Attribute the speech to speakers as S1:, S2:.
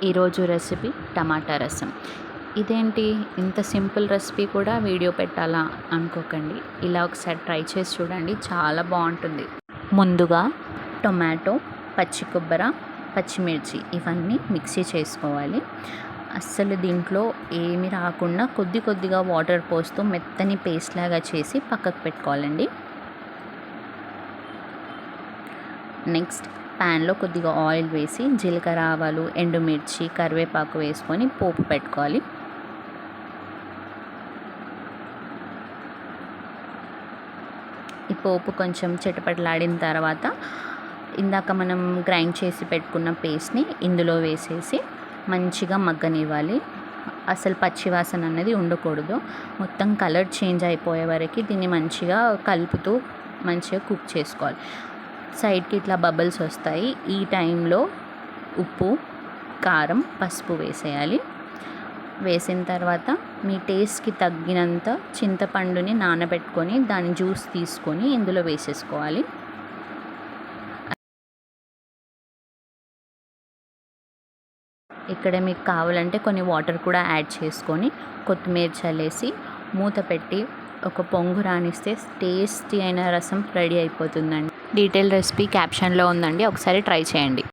S1: ఈరోజు రెసిపీ టమాటా రసం. ఇదేంటి ఇంత సింపుల్ రెసిపీ కూడా వీడియో పెట్టాలా అనుకోకండి. ఇలా ఒకసారి ట్రై చేసి చూడండి, చాలా బాగుంటుంది. ముందుగా టొమాటో, పచ్చి కొబ్బరి, పచ్చిమిర్చి ఇవన్నీ మిక్సీ చేసుకోవాలి. అస్సలు దీంట్లో ఏమి రాకుండా కొద్దిగా వాటర్ పోస్తూ మెత్తని పేస్ట్ లాగా చేసి పక్కకు పెట్టుకోవాలండి. నెక్స్ట్ ప్యాన్లో కొద్దిగా ఆయిల్ వేసి జీలకర్ర, ఆవాలు, ఎండుమిర్చి, కరివేపాకు వేసుకొని పోపు పెట్టుకోవాలి. ఈ పోపు కొంచెం చిటపటలాడిన తర్వాత ఇందాక మనం గ్రైండ్ చేసి పెట్టుకున్న పేస్ట్ని ఇందులో వేసేసి మంచిగా మగ్గనివ్వాలి. అసలు పచ్చివాసన అనేది ఉండకూడదు. మొత్తం కలర్ చేంజ్ అయిపోయే వరకు దీన్ని మంచిగా కలుపుతూ మంచిగా కుక్ చేసుకోవాలి. సైడ్కి ఇట్లా బబుల్స్ వస్తాయి. ఈ టైంలో ఉప్పు, కారం, పసుపు వేసేయాలి. వేసిన తర్వాత మీ టేస్ట్కి తగ్గినంత చింతపండుని నానబెట్టుకొని దాని జ్యూస్ తీసుకొని ఇందులో వేసేసుకోవాలి. ఇక్కడ మీకు కావాలంటే కొన్ని వాటర్ కూడా యాడ్ చేసుకొని కొత్తిమీర చల్లేసి మూత పెట్టి ఒక పొంగు రానిస్తే టేస్టీ అయిన రసం రెడీ అయిపోతుందండి. డీటెయిల్ రెసిపీ క్యాప్షన్లో ఉందండి, ఒకసారి ట్రై చేయండి.